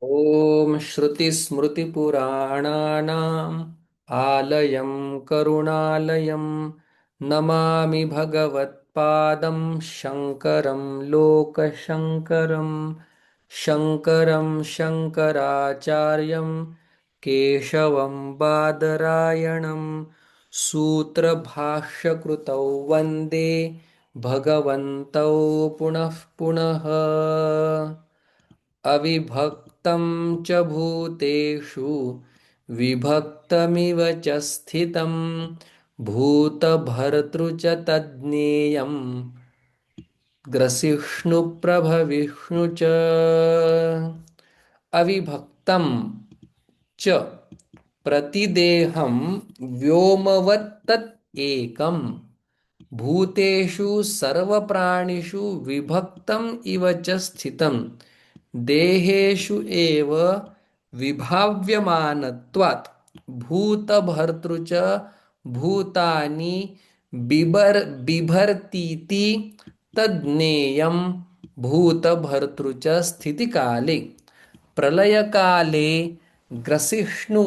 ॐ श्रुतिस्मृतिपुराणानाम् आलयं करुणालयं नमामि भगवत्पादं शङ्करं लोकशङ्करं शङ्करं शङ्कराचार्यं केशवं बादरायणं सूत्रभाष्यकृतौ वन्दे भगवन्तौ पुनः पुनः। अविभक्तं च भूतेषु विभक्तमिव च स्थितं भूतभर्तृ च तज्ज्ञेयं ग्रसिष्णुप्रभविष्णु च। अविभक्तं च प्रतिदेहं व्योमवत् एकम् भूतेषु सर्वप्राणिषु विभक्तम् इव च स्थितं देहेषु एव विभाव्यमानत्वात् भूतभर्तृ च भूतानि बिभर्तीति तज्ज्ञेयं भूतभर्तृ च स्थितिकाले प्रलयकाले ग्रसिष्णु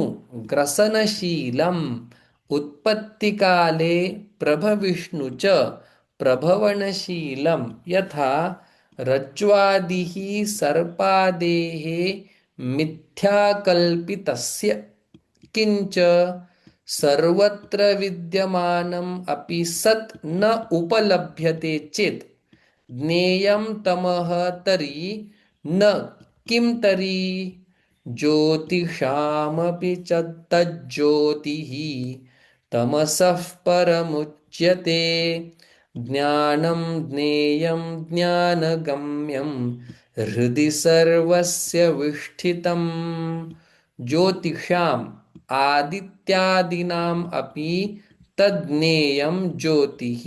ग्रसनशीलम् उत्पत्तिकाले प्रभविष्णु च प्रभवनशीलं यथा रज्ज्वादिः सर्पादेः मिथ्याकल्पितस्य किंच सर्वत्र विद्यमानम् अपि सत् न उपलभ्यते चेत् ज्ञेयं तमः तर्हि न किं तर्हि ज्योतिषामपि च तज्ज्योतिः तमसः परमुच्यते ज्ञानं ज्ञेयं ज्ञानगम्यं हृदि सर्वस्य विष्ठितम् ज्योतिषाम् आदित्यादीनाम् अपि तज्ज्ञेयं ज्योतिः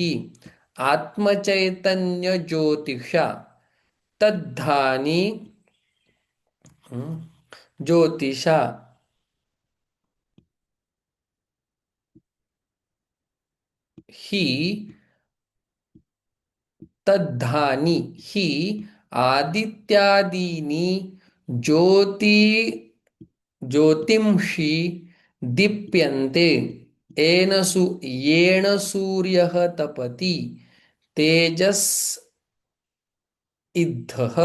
आत्मचैतन्य ज्योतिषा तद्धानि ज्योतिषा हि तद्धानि हि आदित्यादीनि ज्योति ज्योतिंषि दीप्यन्ते येन सूर्यः तपति तेजस इद्धः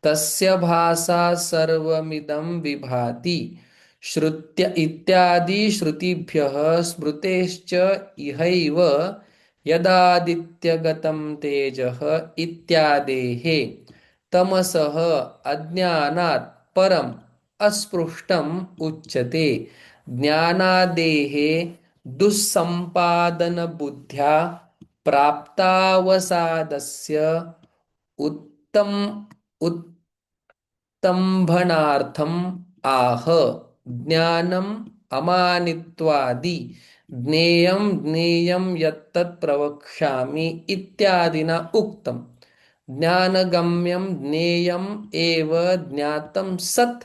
तस्य भासा सर्वमिदं विभाति श्रुत्य इत्यादि श्रुतिभ्यः स्मृतेश्च इहैव यदादित्यगतं तेजः इत्यादेः तमसः अज्ञानात् परम् अस्पृष्टम् उच्यते ज्ञानादेः दुःसम्पादनबुद्ध्या प्राप्तावसादस्य उत्तम उत्तंभनार्थम आह ज्ञानम अमानित्वादि ज्ञेयं ज्ञेयं यत्तत् प्रवक्ष्यामि इत्यादिना उक्तम् ज्ञानगम्यं ज्ञेयम् एव ज्ञातं सत्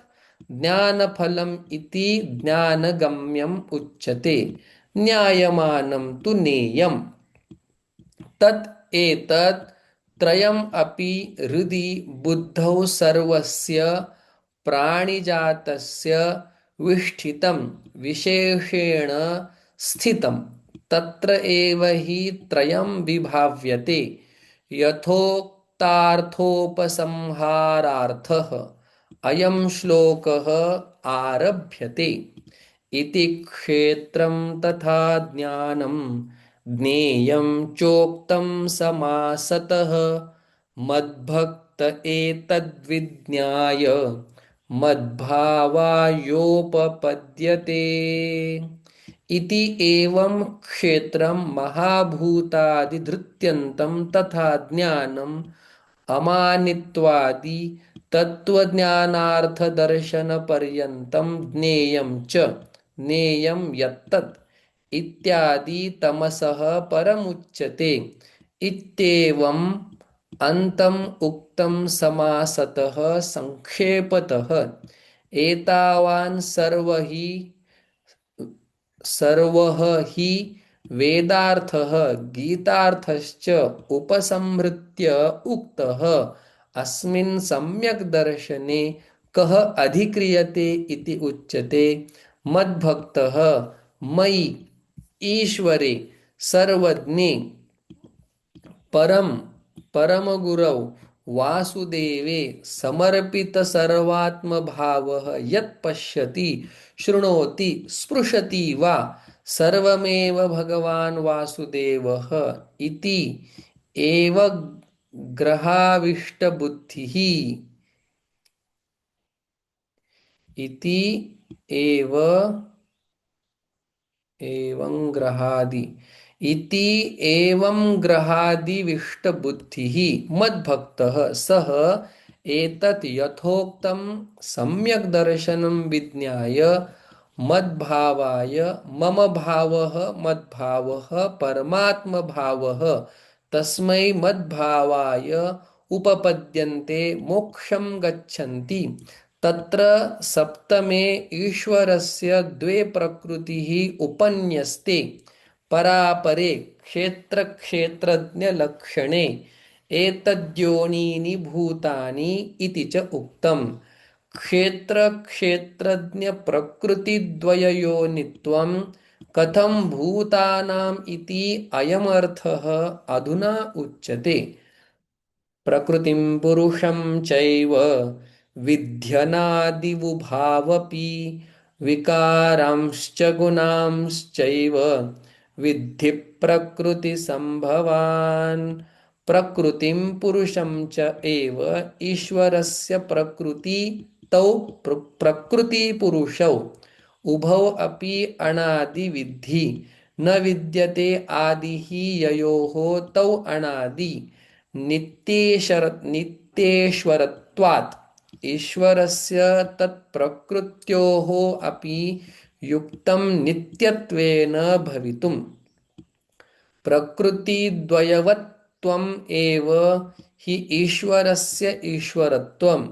ज्ञानफलम् इति ज्ञानगम्यम् उच्यते न्यायमानं तु नेयम् तत् एतत् त्रयम् अपि हृदि बुद्धौ सर्वस्य प्राणिजातस्य विष्ठितं विशेषेण स्थितं तत्र एव हि त्रयं विभाव्यते यथोक्तार्थोपसंहारार्थः अयं श्लोकः आरभ्यते इति क्षेत्रं तथा ज्ञानं ज्ञेयं चोक्तं समासतः मद्भक्त एतद्विज्ञाय मद्भावायोपपद्यते इति एवं क्षेत्रं महाभूतादिधृत्यन्तं तथा ज्ञानम् अमानित्वादि तत्त्वज्ञानार्थदर्शनपर्यन्तं ज्ञेयं च ज्ञेयं यत्तत् इत्यादि तमसः परमुच्यते इत्येवम् अन्तम् उक्तं समासतः संक्षेपतः एतावान् सर्वः हि वेदार्थः गीतार्थश्च उपसंहृत्य उक्तः अस्मिन् सम्यक् दर्शने कः अधिक्रियते इति उच्यते। मद्भक्तः मयि ईश्वरे सर्वज्ञे परम परमगुरौ वासुदेवे समर्पित सर्वात्मभावः यत् पश्यति शृणोति स्पृशति वा सर्वमेव भगवान् वासुदेवः इति एव ग्रहाविष्टबुद्धिः इति एव एवं ग्रहादि इति एवं ग्रहादिविष्टबुद्धिः मद्भक्तः सः एतत् यथोक्तं सम्यक् दर्शनं विज्ञाय मद्भावाय मम भावः मद्भावः परमात्मभावः तस्मै मद्भावाय उपपद्यन्ते मोक्षं गच्छन्ति। तत्र सप्तमे ईश्वरस्य द्वे प्रकृतिः उपन्यस्ते परापरे क्षेत्रक्षेत्रज्ञलक्षणे एतद्योनीनि भूतानि इति च उक्तम्। क्षेत्रक्षेत्रज्ञप्रकृतिद्वययोनित्वं कथं भूतानाम् इति अयमर्थः अधुना उच्यते। प्रकृतिं पुरुषं चैव विध्यनादिवुभावपि विकारांश्च गुणांश्चैव विद्धि प्रकृतिसम्भवान्। प्रकृतिं पुरुषं च एव ईश्वरस्य प्रकृति तौ प्रकृतिपुरुषौ उभौ अपि अनादि विद्धि न विद्यते आदिः ययोः तौ अनादि नित्येश्वरत्वात् ईश्वरस्य तत्प्रकृत्योः अपि युक्तं नित्यत्वेन भवितुम्। प्रकृतिद्वयवत्वम् एव हि ईश्वरस्य ईश्वरत्वम्।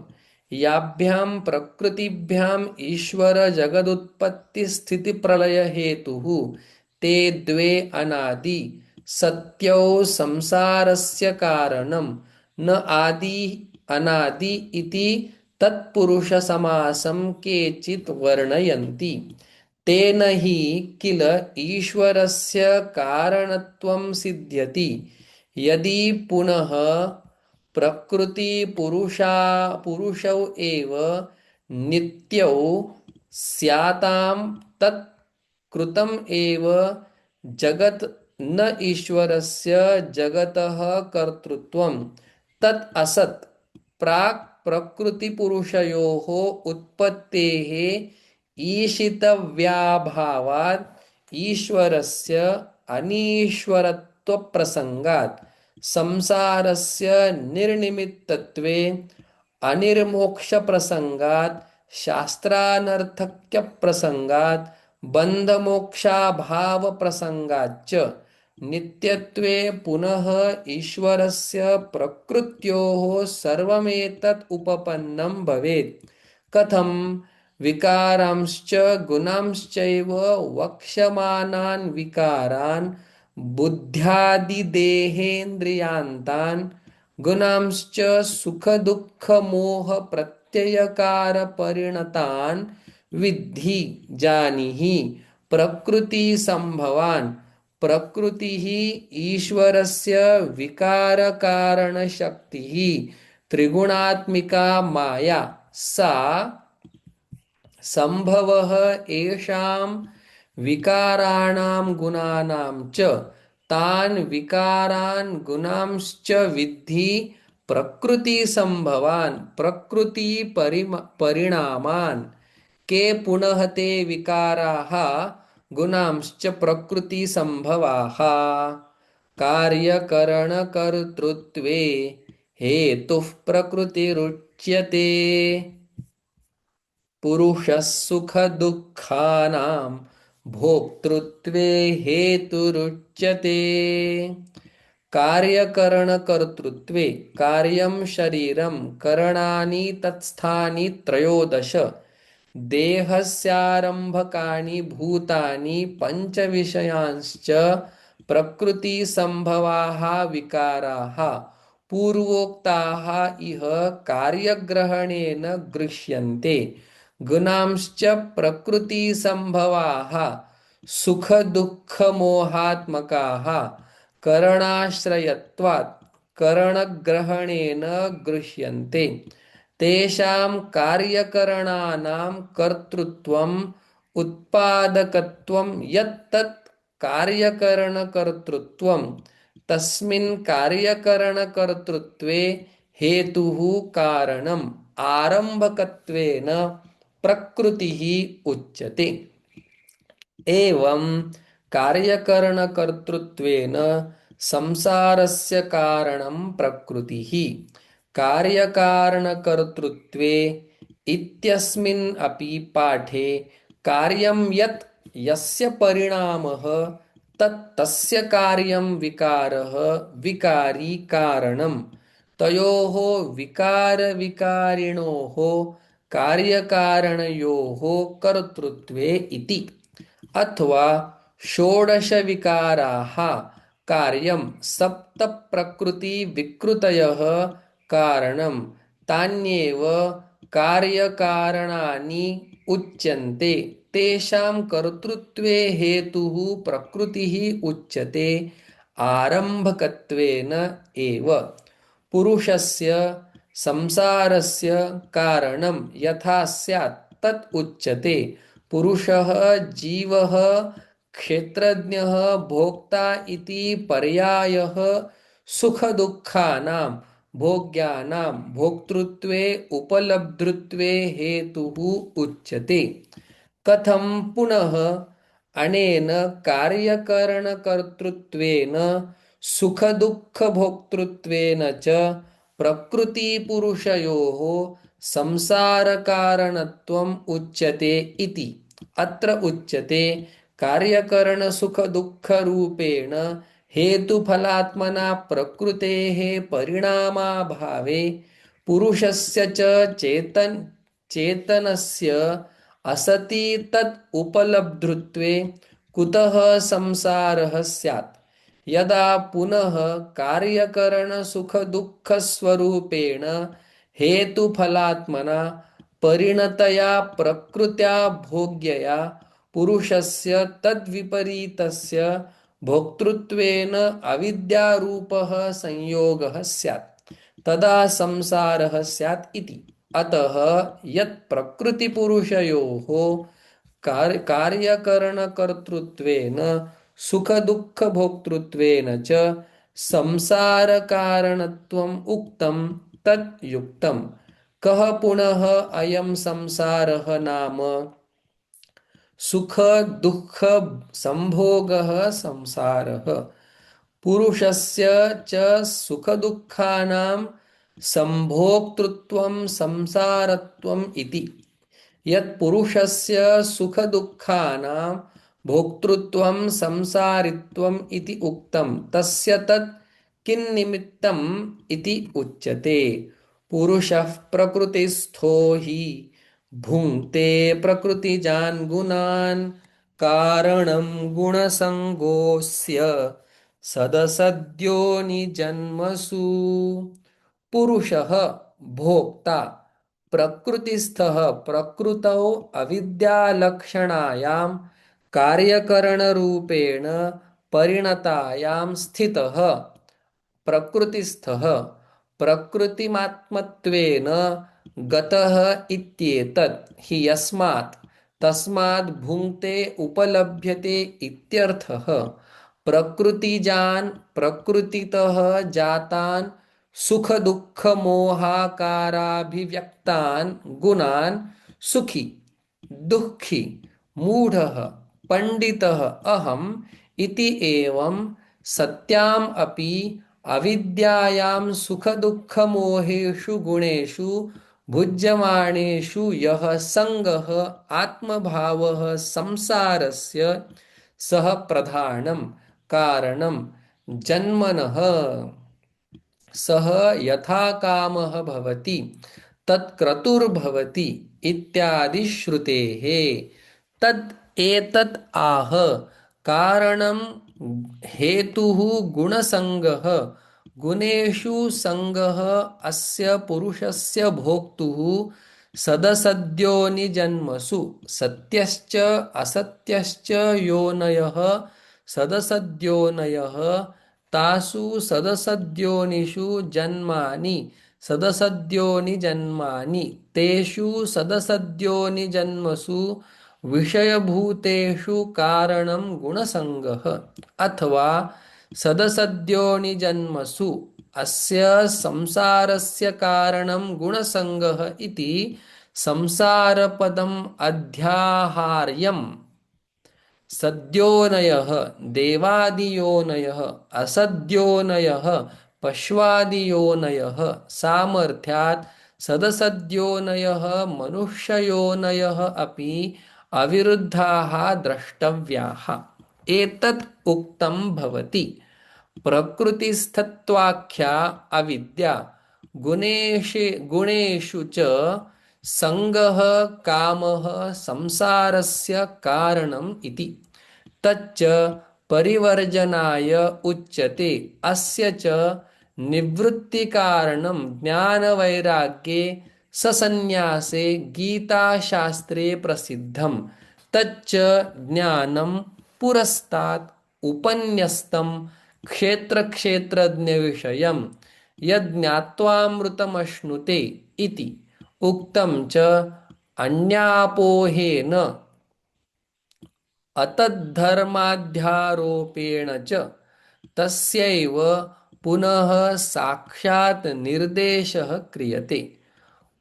याभ्यां प्रकृतिभ्याम् ईश्वरजगदुत्पत्तिस्थितिप्रलयहेतुः ते द्वे अनादि सत्यौ संसारस्य कारणं न आदि अनादि इति तत्पुरुषसमासं केचित् वर्णयन्ति। तेन हि किल ईश्वरस्य कारणत्वं सिद्ध्यति। यदि पुनः पुरुषौ एव नित्यौ स्यातां तत् कृतम् एव जगत् न ईश्वरस्य जगतः कर्तृत्वं तत् असत्। प्राक् प्रकृतिपुरुषयोः उत्पत्तेः ईशितव्याभावात् ईश्वरस्य अनीश्वरत्वप्रसङ्गात् संसारस्य निर्निमित्तत्वे अनिर्मोक्षप्रसङ्गात् शास्त्रानर्थक्यप्रसङ्गात् बन्धमोक्षाभावप्रसङ्गाच्च नित्यत्वे पुनः ईश्वरस्य प्रकृत्योः सर्वमेतत् उपपन्नं भवेत्। कथं विकारांश्च गुणांश्चैव वक्ष्यमानान् विकारान् बुद्ध्यादिदेहेन्द्रियान्तान् गुणांश्च सुखदुःखमोहप्रत्ययकारपरिणतान् विद्धि जानीहि प्रकृतिसम्भवान्। प्रकृतिः ईश्वरस्य विकारकारणशक्तिः त्रिगुणात्मिका माया सा संभवः येषां विकाराणां गुणानां च तान् विकारान् गुणांश्च विद्धि प्रकृतिसम्भवान् प्रकृतिपरिणामान्। के पुनः ते विकाराः गुणांश्च प्रकृतिसम्भवाः। कार्यकरणकर्तृत्वे हेतुः प्रकृतिरुच्यते। पुरुषः सुखदुःखानां भोक्तृत्वे हेतुरुच्यते। कार्यकरणकर्तृत्वे कार्यं शरीरं करणानि तत्स्थानि त्रयोदश देहस्यारम्भकाणि भूतानि पञ्चविषयांश्च प्रकृतिसम्भवाः विकाराः पूर्वोक्ताः इह कार्यग्रहणेन गृह्यन्ते गुणांश्च प्रकृतिसम्भवाः सुखदुःखमोहात्मकाः करणाश्रयत्वात् करणग्रहणेन गृह्यन्ते तेषां कार्यकरणानां कर्तृत्वम् उत्पादकत्वं यत्तत् कार्यकरणकर्तृत्वं तस्मिन् कार्यकरणकर्तृत्वे हेतुः कारणम् आरम्भकत्वेन प्रकृतिः उच्यते। एवं कार्यकरणकर्तृत्वेन संसारस्य कारणं प्रकृतिः कार्यकारणकर्तृत्वे इत्यस्मिन् अपि पाठे कार्यं यत् यस्य परिणामः तत् तस्य कार्यं विकारः विकारी कारणं तयोः विकारविकारिणोः कार्यकारणयोः कर्तृत्वे इति। अथवा षोडशविकाराः कार्यं सप्तप्रकृतिविकृतयः कारणं तान्येव कार्यकारणानि उच्यन्ते तेषां कर्तृत्वे हेतुः प्रकृतिः उच्यते आरम्भकत्वेन एव। पुरुषस्य संसारस्य कारणं यथा स्यात् तत् उच्यते पुरुषः जीवः क्षेत्रज्ञः भोक्ता इति पर्यायः सुखदुःखानां भोग्यानां भोक्तृत्वे उपलब्धृत्वे हेतुः उच्यते। कथं पुनः अनेन कार्यकरणकर्तृत्वेन सुखदुःखभोक्तृत्वेन च प्रकृतिपुरुषयोः संसारकारणत्वम् उच्यते इति। अत्र उच्यते कार्यकरणसुखदुःखरूपेण हेतुफलात्मना प्रकृतेः परिणामाभावे पुरुषस्य च चेतनस्य असति तत् उपलब्धृत्वे कुतः संसारः स्यात्। यदा पुनः कार्यकरणसुखदुःखस्वरूपेण हेतुफलात्मना परिणतया प्रकृत्या भोग्यया पुरुषस्य तद्विपरीतस्य भोक्तृत्वेन अविद्यारूपः संयोगः स्यात् तदा संसारः स्यात् इति। अतः यत् प्रकृतिपुरुषयोः कार्यकरणकर्तृत्वेन सुखदुःखभोक्तृत्वेन च संसारकारणत्वम् उक्तं तत् युक्तम्। कः पुनः अयं संसारः नाम सुख दुःख संभोगः संसारः। पुरुषस्य च सुखदुःखानां संभोक्तृत्वं संसारत्वम् इति। यत्पुरुषस्य सुखदुःखानां भोक्तृत्वं संसारित्वम् इति उक्तं तस्य तत् किन्निमित्तम् इति उच्यते। पुरुषः प्रकृतिस्थो हि भुङ्क्ते प्रकृतिजान् गुणान् कारणं गुणसङ्गोऽस्य सदसद्यो निजन्मसु। पुरुषः भोक्ता प्रकृतिस्थः प्रकृतौ अविद्यालक्षणायां कार्यकरणरूपेण परिणतायां स्थितः प्रकृतिस्थः प्रकृतिमात्मत्वेन गतः इत्येतत् हि यस्मात् तस्मात् भुङ्क्ते उपलभ्यते इत्यर्थः। प्रकृतिजान् प्रकृतितः जातान् सुखदुःखमोहाकाराभिव्यक्तान् गुणान् सुखी दुःखी मूढः पंडितः अहम् इति एवं सत्याम् अपि अविद्यायां सुखदुःखमोहेषु गुणेषु भुज्यमानेषु यः संगः आत्मभावः संसारस्य सः प्रधानं कारणं जन्मनः सः यथा कामः भवति तत्क्रतुर्भवति इत्यादि श्रुतेः। तद् एतत् आह कारणं हेतुः गुणसंगः गुणेषु संगः अस्य पुरुषस्य भोक्तुः सदसद्योनिजन्मसु सत्यश्च असत्यश्च योनयः सदसद्योनयः तासु सदसद्योनिषु जन्मानि सदसद्योनिजन्मानि तेषु सदसद्योनिजन्मसु विषयभूतेषु कारणं गुणसङ्गः अथवा सदसद्योनिजन्मसु अस्य संसारस्य कारणं गुणसङ्गः इति संसारपदम् अध्याहार्यम् सद्योनयः देवादियोनयः असद्योनयः पश्वादियोनयः सामर्थ्यात् सदसद्योनयः मनुष्ययोनयः अपि अविरुद्धाः द्रष्टव्याः एतत् उक्तं भवति प्रकृतिस्थत्वाख्या अविद्या गुणेषु च संगः कामः संसारस्य कारणम् इति तच्च परिवर्जनाय उच्यते अस्य च निवृत्तिकारणं ज्ञानवैराग्ये ससन्न्यासे गीताशास्त्रे प्रसिद्धं तच्च ज्ञानं पुरस्तात् उपन्यस्तं क्षेत्रक्षेत्रज्ञविषयं यज्ञात्वामृतमश्नुते इति उक्तं च अन्यापोहेन अतद्धर्माध्यारोपेण च तस्यैव पुनः साक्षात् निर्देशः क्रियते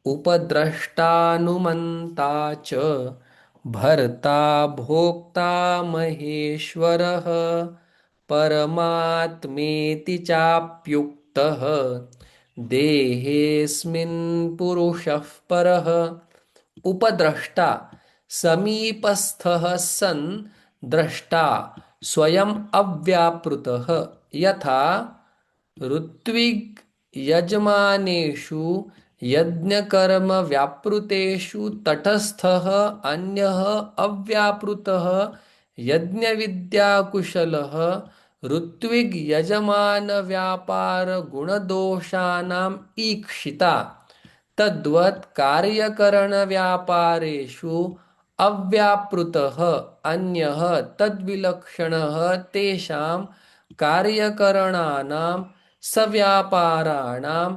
उपद्रष्टानुमन्ता च भर्ता भोक्ता महेश्वरः परमात्मेति चाप्युक्तः देहेऽस्मिन् पुरुषः परः उपद्रष्टा समीपस्थः सन् द्रष्टा स्वयं अव्यापृतः यथा ऋत्विग् यजमानेषु यज्ञकर्म व्यापृतेषु तटस्थः अन्यः अव्यापृतः यज्ञविद्याकुशलः ऋत्विग् यजमान व्यापार गुणदोषाणाम् ईक्षिता तद्वत् कार्यकरण व्यापारेषु अव्यापृतः अन्यः तद्विलक्षणः तेषां कार्यकरणानां सव्यापाराणां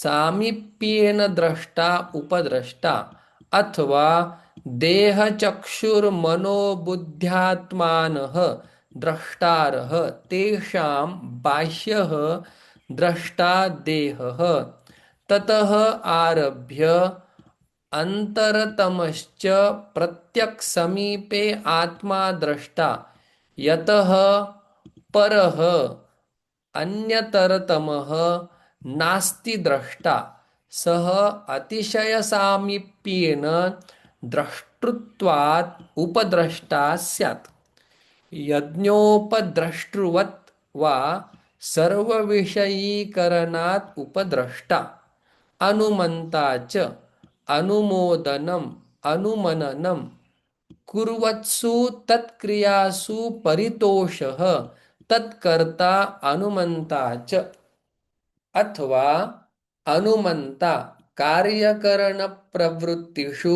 सामीप्येन द्रष्टा उपद्रष्टा अथवा देहचक्षुर्मनोबुद्ध्यात्मानः द्रष्टारः तेषां बाह्यः द्रष्टा देहः ततः आरभ्य अंतरतमश्च प्रत्यक् समीपे आत्मा द्रष्टा यतः परः अन्यतरतमः नास्ति द्रष्टा सः अतिशयसामीप्येन द्रष्टृत्वात् उपद्रष्टा स्यात् यज्ञोपद्रष्टृवत् वा सर्वविषयीकरणात् उपद्रष्टा अनुमन्ता च अनुमोदनम् अनुमननं कुर्वत्सु तत्क्रियासु परितोषः तत्कर्ता अनुमन्ता च अथवा अनुमन्ता कार्यकरणप्रवृत्तिषु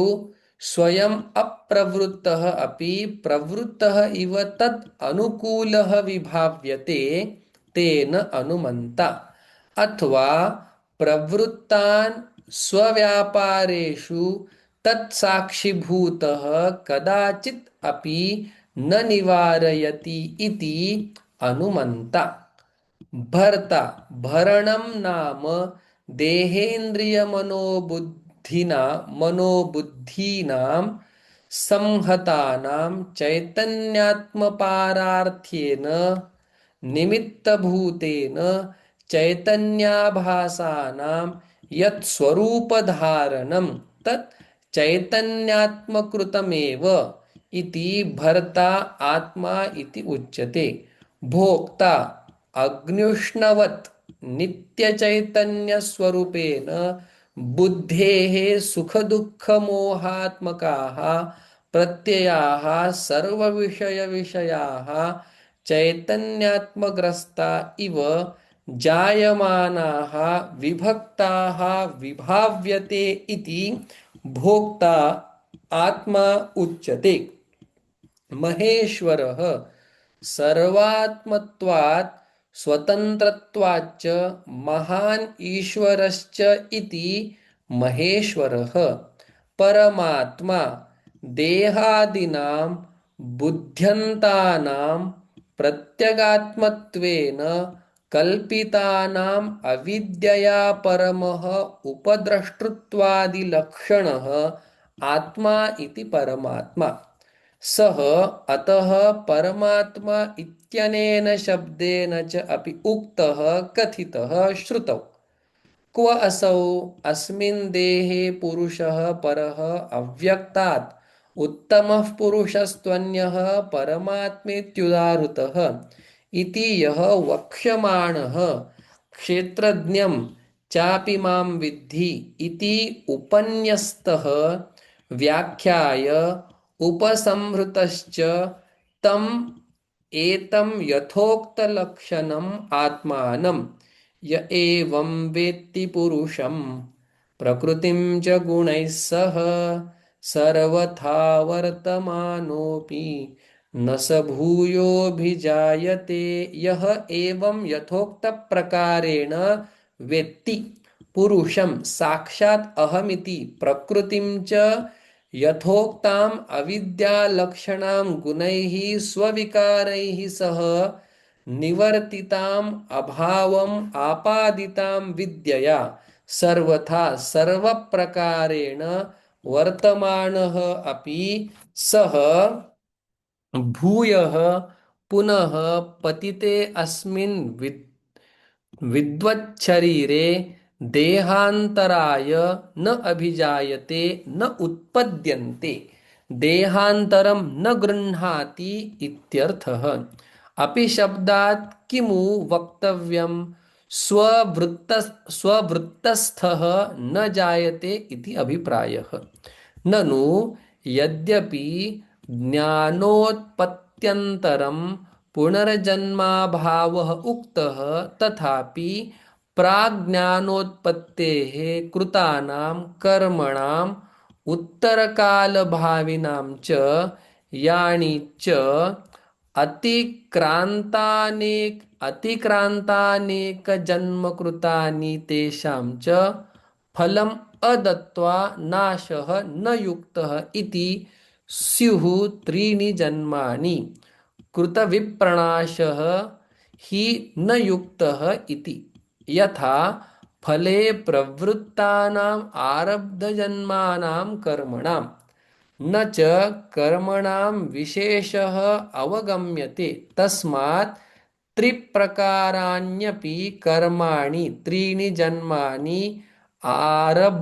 स्वयं अप्रवृत्तः अपि प्रवृत्तः इव तद् अनुकूलः विभाव्यते तेन अनुमन्ता अथवा प्रवृत्तान् स्वव्यापारेषु तत्साक्षिभूतः कदाचित् अपि न निवारयति इति अनुमन्ता भर्ता भरणं नाम मनोबुद्धीनां संहतानां चैतन्यात्मपारार्थ्येन निमित्तभूतेन चैतन्याभासानां यत् स्वरूपधारणं तत् चैतन्यात्मकृतमेव इति भर्ता आत्मा इति उच्यते भोक्ता अग्न्युष्णवत् नित्यचैतन्यस्वरूपेण बुद्धेः सुखदुःखमोहात्मकाः प्रत्ययाः सर्वविषयविषयाः चैतन्यात्मग्रस्ता इव जायमानाः विभक्ताः विभाव्यते इति भोक्ता आत्मा उच्यते। महेश्वरः सर्वात्मत्वात् स्वतन्त्रत्वाच्च महान् ईश्वरश्च इति महेश्वरः। परमात्मा देहादिनां बुद्ध्यन्तानां प्रत्यगात्मत्वेन कल्पितानाम् अविद्यया परमः उपद्रष्टृत्वादिलक्षणः आत्मा इति परमात्मा। सः अतः परमात्मा इत्यनेन शब्देन च अपि उक्तः कथितः श्रुतौ। क्व असौ अस्मिन् देहे पुरुषः परः अव्यक्तात् उत्तमः पुरुषस्त्वन्यः परमात्मेत्युदाहृतः इति यः वक्ष्यमाणः क्षेत्रज्ञं चापि मां विद्धि इति उपन्यस्तः व्याख्याय उपसंहृतश्च तम् एतं यथोक्तलक्षणम् आत्मानं य एवं वेत्ति पुरुषं प्रकृतिं च गुणैः सह सर्वथा वर्तमानोऽपि न स भूयोऽभिजायते। यः एवं यथोक्तप्रकारेण वेत्ति पुरुषं साक्षात् अहमिति प्रकृतिं च यथोक्ताम् अविद्यालक्षणां गुणैः स्वविकारैः सह निवर्तिताम् अभावम् आपादितां विद्यया सर्वथा सर्वप्रकारेण वर्तमानः अपि सः भूयः पुनः पतिते अस्मिन् विद्वच्छरीरे देहान्तराय न अभिजायते न उत्पद्यन्ते देहान्तरं न गृह्णाति इत्यर्थः। अपि शब्दात् किमु वक्तव्यं स्ववृत्तस्थः न जायते इति अभिप्रायः। ननु यद्यपि ज्ञानोत्पत्त्यन्तरं पुनर्जन्माभावः उक्तः तथापि प्राज्ञानोत्पत्तेः कृतानां कर्मणाम् उत्तरकालभाविनां च यानि च अतिक्रान्तानेकजन्मकृतानि तेषां च फलम् अदत्वा नाशः न युक्तः इति स्युः त्रीणि जन्मानि कृतविप्रणाशः हि न युक्तः इति। यथा फले प्रवृत्तानाम् आरब्धजन्मानां कर्मणां न च कर्मणां विशेषः अवगम्यते तस्मात् त्रिप्रकाराण्यपि कर्माणि त्रीणि जन्मानि आरभ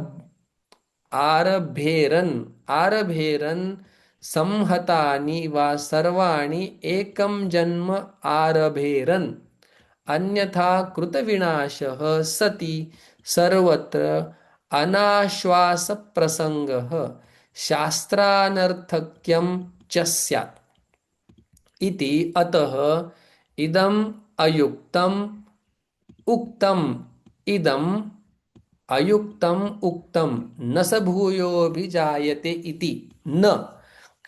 आरभेरन् संहतानि वा सर्वाणि एकं जन्म आरभेरन् अन्यथा कृतविनाशः सति सर्वत्र अनाश्वासप्रसंगः शास्त्रानर्थक्यं च स्यात् इति। अतः इदम् अयुक्तम् उक्तम् इदम् अयुक्तम् उक्तं न स भूयोऽभिजायते इति न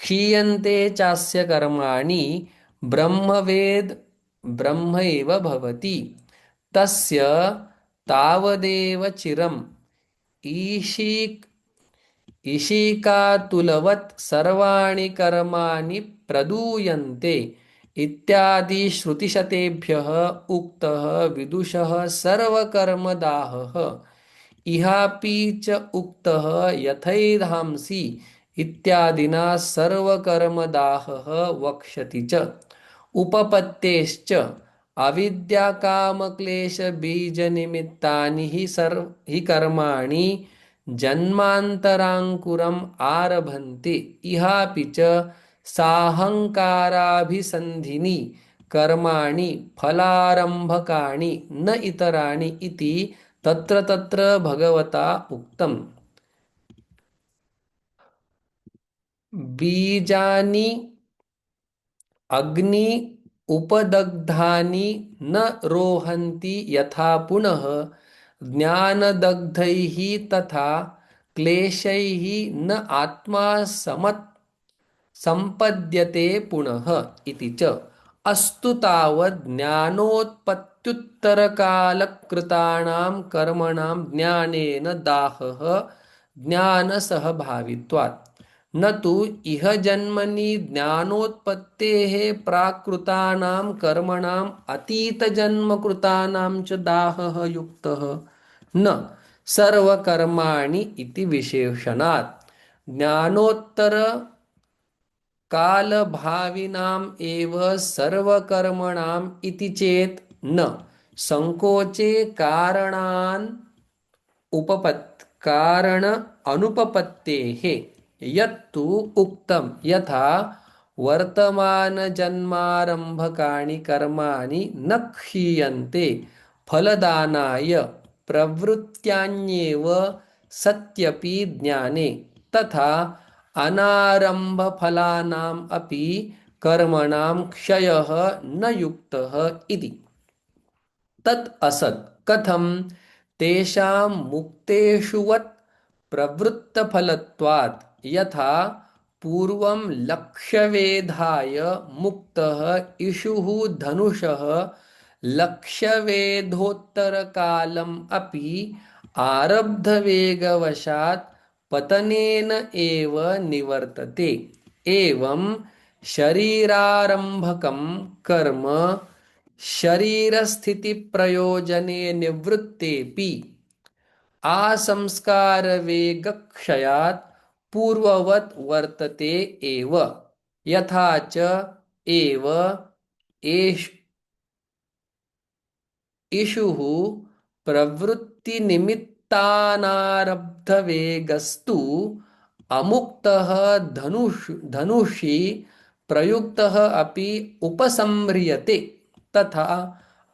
क्षीयन्ते चास्य कर्माणि ब्रह्मवेद ब्रह्मैव भवति तस्य तावदेव चिरम् ईशिक् ईशिकातुलवत् सर्वाणि कर्माणि प्रदूयन्ते इत्यादि श्रुतिशतेभ्यः उक्तः विदुषः सर्वकर्मदाहः इहापि च उक्तः यथैधांसि इत्यादिना सर्वकर्मदाहः वक्ष्यति च। उपपत्तेश्च अविद्याकामक्लेशबीजनिमित्तानि हि कर्माणि जन्मान्तराङ्कुरम् आरभन्ते इहापि च साहङ्काराभिसन्धिनि कर्माणि फलारम्भकाणि न इतराणि इति तत्र तत्र भगवता उक्तम्। बीजानि अग्नि उपदग्धानि न रोहन्ति यथा पुनः ज्ञानदग्धैः तथा क्लेशैः न आत्मा संपद्यते पुनः इति च। अस्तु तावत् ज्ञानोत्पत्त्युत्तरकालकृतानां कर्मणां ज्ञानेन दाहः ज्ञानसहभावित्वात् न तु इह जन्मनि ज्ञानोत्पत्तेः प्राकृतानां कर्मणाम् अतीतजन्मकृतानां च दाहः युक्तः न सर्वकर्माणि इति विशेषणात् ज्ञानोत्तर कालभाविनाम् एव सर्वकर्मणाम् इति चेत् न संकोचे कारणान् कारण अनुपपत्तेः यत्तु उक्तं यथा वर्तमानजन्मारम्भकाणि कर्माणि न क्षीयन्ते फलदानाय प्रवृत्त्यान्येव सत्यपि ज्ञाने तथा अनारम्भफलानाम् अपि कर्मणां क्षयः न युक्तः इति। तत् असत् कथं तेषां मुक्तेषु वत् प्रवृत्तफलत्वात् यथा पूर्वं लक्ष्यवेधाय मुक्तः इषुः धनुषः लक्ष्यवेधोत्तरकालम् अपि आरब्धवेगवशात् पतनेन एव निवर्तते। एवं शरीरारम्भकं कर्म शरीरस्थितिप्रयोजने निवृत्तेऽपि आसंस्कारवेगक्षयात् पूर्ववत् वर्तते एव। यथा च एव एष इषुः प्रवृत्तिनिमित्तानारब्धवेगस्तु अमुक्तः धनुषि प्रयुक्तः अपि उपसंह्रियते तथा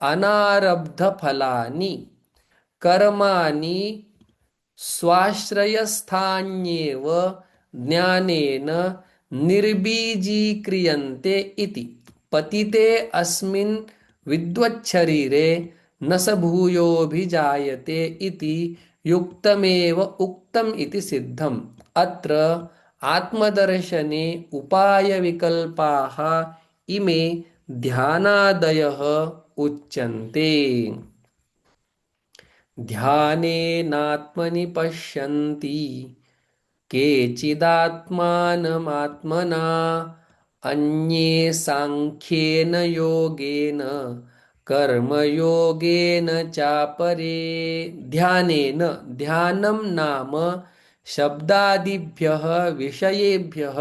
अनारब्धफलानि कर्माणि स्वाश्रयस्थान्येव ज्ञानेन निर्बीजीक्रियन्ते इति। पतिते अस्मिन् विद्वच्छरीरे न स भूयोऽभिजायते इति युक्तमेव उक्तम् इति सिद्धम्। अत्र आत्मदर्शने उपायविकल्पाः इमे ध्यानादयः उच्यन्ते। ध्यानेनात्मनि पश्यन्ति केचिदात्मानमात्मना अन्ये सांख्येन योगेन कर्मयोगेन चापरे। ध्यानेन ध्यानं नाम शब्दादिभ्यः विषयेभ्यः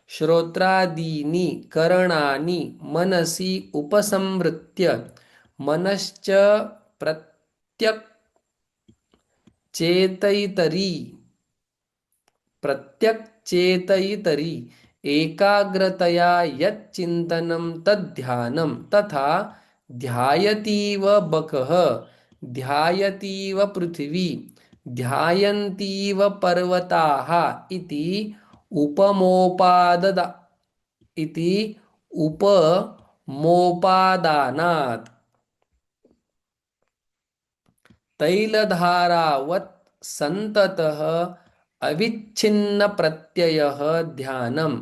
श्रोत्रादीनि करणानि मनसि उपसंहृत्य मनश्च प्रत्यक् प्रत्यक्चेतयितरि एकाग्रतया यच्चिन्तनं तद्ध्यानं तथा ध्यायतीव बकः ध्यायतीव पृथिवी ध्यायन्तीव पर्वताः इति उपमोपादानात् तैलधारावत् संततः अविच्छिन्नप्रत्ययः ध्यानं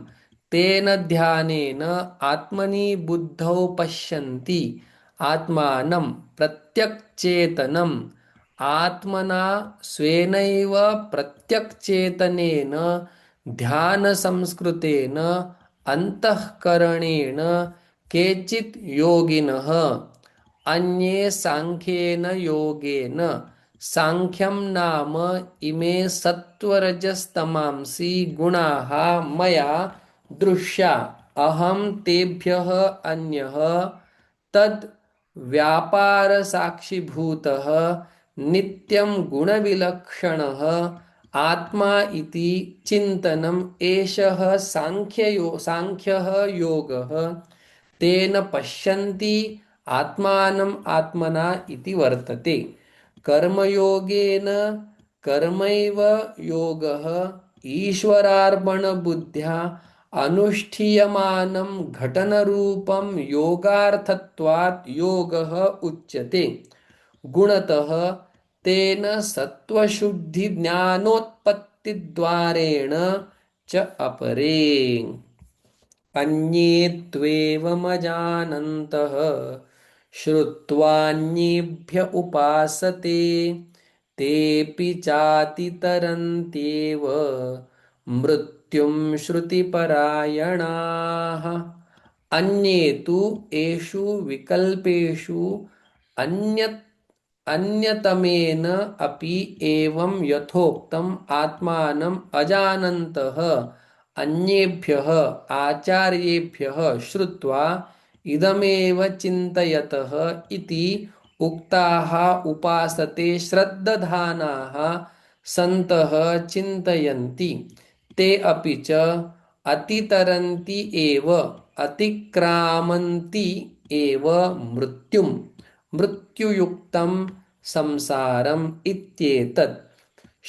तेन ध्यानेन आत्मनि बुद्धौ पश्यन्ति आत्मानं प्रत्यक्चेतनम् आत्मना स्वेनैव प्रत्यक्चेतनेन ध्यानसंस्कृतेन अन्तःकरणेन केचित् योगिनः अन्ये सांख्येन योगेन। सांख्यं नाम इमे सत्वरजस्तमांसि गुणाः मया दृश्या अहं तेभ्यः अन्यः तद् व्यापारसाक्षिभूतः नित्यं गुणविलक्षणः आत्मा इति चिन्तनम् एषः सांख्यः योगः। तेन पश्यन्ति आत्मानम् आत्मना इति वर्तते। कर्मयोगेन कर्मैव योगः ईश्वरार्पणबुद्ध्या अनुष्ठीयमानं घटनरूपं योगार्थत्वात् योगः उच्यते गुणतः तेन सत्त्वशुद्धिज्ञानोत्पत्तिद्वारेण च अपरे अन्ये त्वेवमजानन्तः श्रुत्वान्येभ्य उपासते तेऽपि चातितरन्त्येव मृत्युं श्रुतिपरायणाः अन्ये तु एषु विकल्पेषु अन्यत् अन्यतमेन अपि एवं यथोक्तम् आत्मानम् अजानन्तः अन्येभ्यः आचार्येभ्यः श्रुत्वा इदमेव चिन्तयतः इति उक्ताः उपासते श्रद्दधानाः सन्तः चिन्तयन्ति ते अपि च अतितरन्ति एव अतिक्रामन्ति एव मृत्युयुक्तं संसारम् इत्येतत्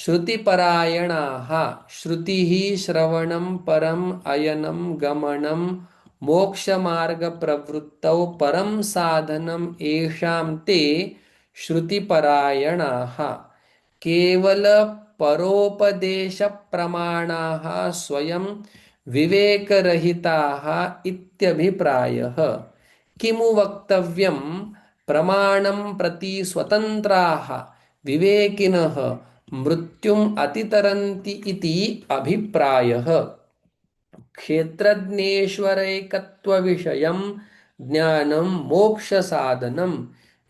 श्रुतिपरायणाः श्रुतिः श्रवणं परम् अयनं गमनं मोक्षमार्गप्रवृत्तौ परं साधनम् येषां ते श्रुतिपरायणाः केवलपरोपदेशप्रमाणाः स्वयं विवेकरहिताः इत्यभिप्रायः किमु वक्तव्यं प्रमाणं प्रति स्वतन्त्राः विवेकिनः मृत्युम् अतितरन्ति इति अभिप्रायः क्षेत्रज्ञेश्वरैकत्वविषयं ज्ञानं मोक्षसाधनं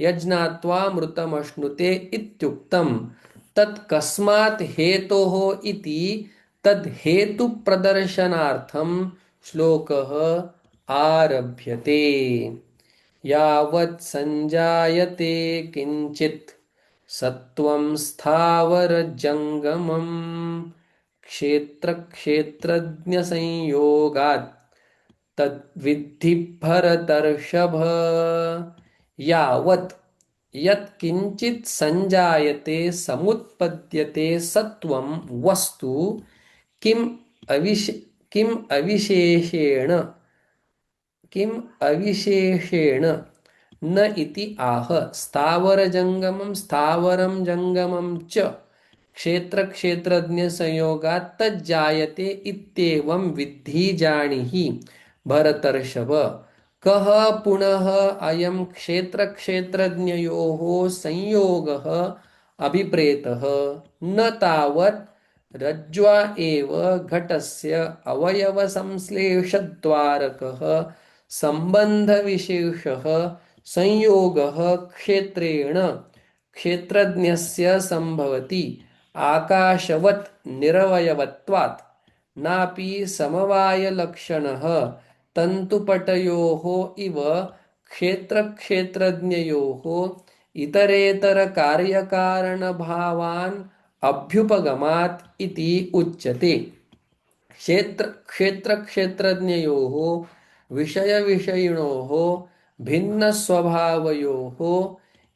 यज्ञात्वा मृतमश्नुते इत्युक्तं तत् कस्मात् हेतोः इति तद्हेतुप्रदर्शनार्थं श्लोकः आरभ्यते यावत् संजायते किंचित् सत्वं स्थावरजंगमं क्षेत्रक्षेत्रज्ञसंयोगात् तद्विद्धि भरतर्षभ यावत् यत्किंचित् संजायते समुत्पद्यते सत्वं वस्तु किम किम अविशेषेण किम अविशेषेण न इति आह स्थावरजंगमं स्थावरं जंगमं च क्षेत्रक्षेत्रज्ञसंयोगात् तज्जायते इत्येवं विद्धि जानीहि भरतर्षभ कः पुनः अयं क्षेत्रक्षेत्रज्ञयोः संयोगः अभिप्रेतः न तावत् रज्ज्वा एव घटस्य अवयवसंश्लेषद्वारकः सम्बन्धविशेषः संयोगः क्षेत्रेण क्षेत्रज्ञस्य संभवति आकाशवत् निरवयवत्वात् नापि समवायलक्षणः तन्तुपटयोः इव क्षेत्रक्षेत्रज्ञयोः इतरेतरकार्यकारणभावान् अभ्युपगमात् इति उच्यते क्षेत्रक्षेत्रज्ञयोः विषयविषयिणोः भिन्नस्वभावयोः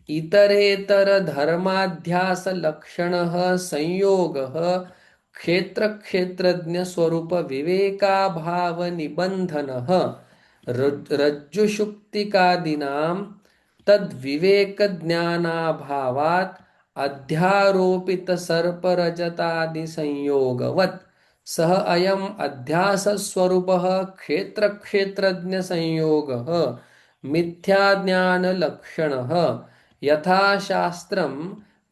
इतरेतरधर्माध्यासलक्षणः संयोगः क्षेत्रक्षेत्रज्ञस्वरूपविवेकाभावनिबन्धनः रज्जुषुप्तिकादीनां तद्विवेकज्ञानाभावात् अध्यारोपितसर्परजतादिसंयोगवत् सह अयम् अध्यासस्वरूपः क्षेत्रक्षेत्रज्ञसंयोगः मिथ्याज्ञानलक्षणः यथा शास्त्रं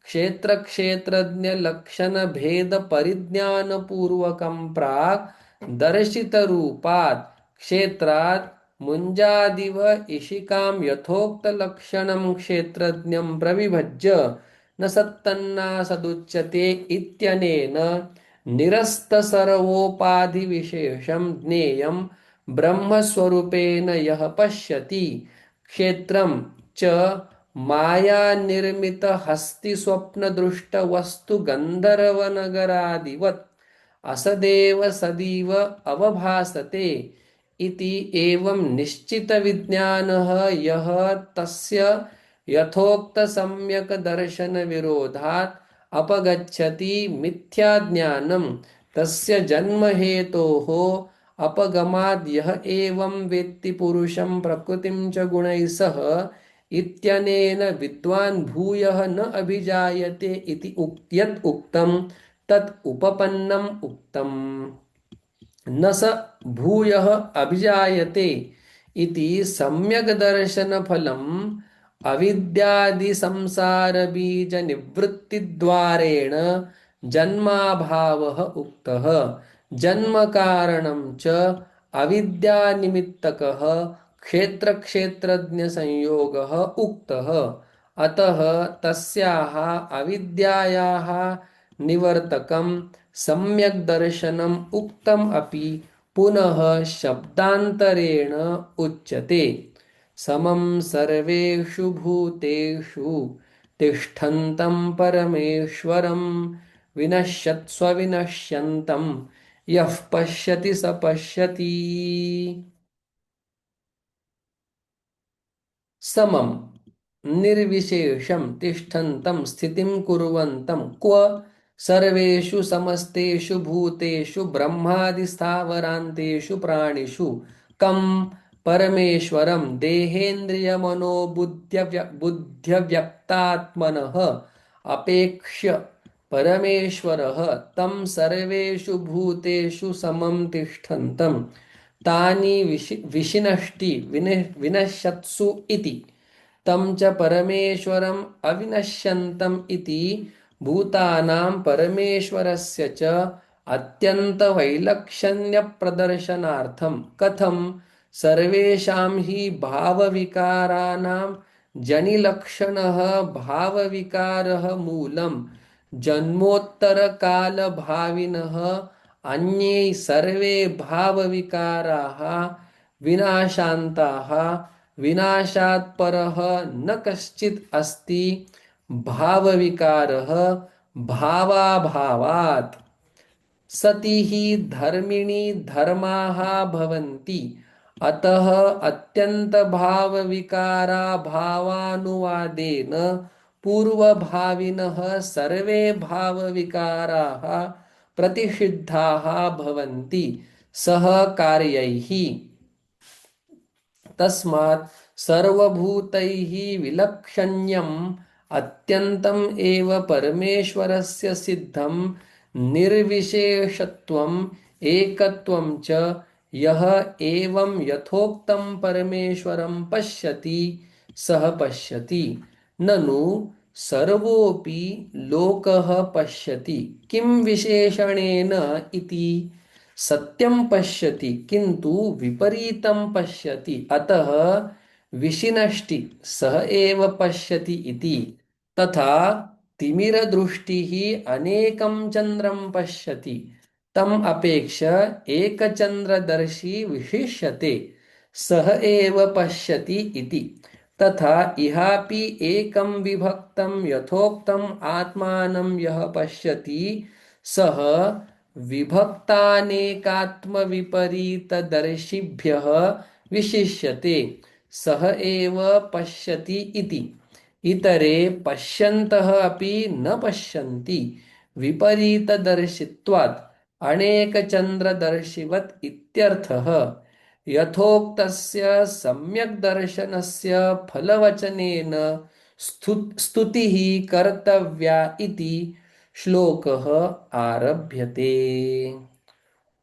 क्षेत्रक्षेत्रज्ञलक्षणभेदपरिज्ञानपूर्वकं प्राक् दर्शितरूपात् क्षेत्रात् मुञ्जादिव इशिकां यथोक्तलक्षणं क्षेत्रज्ञं प्रविभज्य न सत्तन्नासदुच्यते इत्यनेन निरस्तसर्वोपाधिविशेषं ज्ञेयं ब्रह्मस्वरूपेण यः पश्यति क्षेत्रं च मायानिर्मितहस्तिस्वप्नदृष्टवस्तुगन्धर्वनगरादिवत् असदेव सदिव अवभासते इति एवं निश्चितविज्ञानः यः तस्य यथोक्तसम्यक्दर्शनविरोधात् अपगच्छति मिथ्याज्ञानं तस्य जन्महेतोः अपगमाद् यः एवं वेत्ति पुरुषं प्रकृतिं च गुणैः सह इत्यनेन विद्वान् भूयः न अभिजायते इति यत् उक्तं तत् उपपन्नम् उक्तम्। न स भूयः अभिजायते इति सम्यग् दर्शनफलम् अविद्यादिसंसारबीजनिवृत्तिद्वारेण जन्माभावः उक्तः। जन्मकारणं च अविद्यानिमित्तकः क्षेत्रक्षेत्रज्ञसंयोगः उक्तः। अतः तस्याः अविद्यायाः निवर्तकं सम्यक् दर्शनम् उक्तम् अपि पुनः शब्दान्तरेण उच्यते। समं सर्वेषु भूतेषु तिष्ठन्तं परमेश्वरं विनश्यत्स्व विनश्यन्तं यः पश्यति स पश्यति। समं निर्विशेषं तिष्ठन्तं स्थितिं कुर्वन्तं क्व सर्वेषु समस्तेषु भूतेषु ब्रह्मादिस्थावरान्तेषु प्राणिषु कं परमेश्वरं बुद्ध्यव्यक्तात्मनः अपेक्ष्य परमेश्वरः तं सर्वेषु भूतेषु समं तिष्ठन्तं तानि विशिनष्टि विनश्यत्सु इति तं च परमेश्वरम् अविनश्यन्तम् इति भूतानां परमेश्वरस्य च अत्यन्तवैलक्षण्यप्रदर्शनार्थं कथं सर्वेषां हि भावविकाराणां जनिलक्षणः भावविकारः मूलं जन्मोत्तरकालभाविनः अन्ये सर्वे भावविकाराः विनाशान्ताः विनाशात् परः न कश्चित् अस्ति भावविकारः भावाभावात् सति हि धर्मिणी धर्माः भवन्ति अतः अत्यन्तभावविकारा भावानुवादेन पूर्वभाविनः सर्वे भावविकाराः प्रतिषिद्धाः भवन्ति सह कार्यैः। तस्मात् सर्वभूतैः विलक्षण्यम् अत्यन्तम् एव परमेश्वरस्य सिद्धं निर्विशेषत्वम् एकत्वं च यः एवं यथोक्तं परमेश्वरं पश्यति सः पश्यति। ननु सर्वोऽपि लोकः पश्यति किं विशेषणेन इति सत्यं पश्यति किंतु विपरीतं पश्यति अतः विशिनष्टि सः एव पश्यति इति। तथा तिमिरदृष्टिः अनेकं चन्द्रं पश्यति तम् अपेक्ष एकचन्द्रदर्शी विशिष्यते सः एव पश्यति इति। तथा इहापि एकं विभक्तं यथोक्तम् आत्मानं यः पश्यति सः विभक्तानेकात्मविपरीतदर्शिभ्यः विशिष्यते सः एव पश्यति इति। इतरे पश्यन्तः अपि न पश्यन्ति विपरीतदर्शित्वात् अनेकचन्द्रदर्शिवत् इत्यर्थः। यथोक्तस्य सम्यग्दर्शनस्य फलवचनेन स्तुतिः कर्तव्या इति श्लोकः आरभ्यते।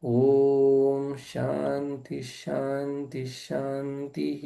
ॐ शान्ति शान्ति शान्तिः।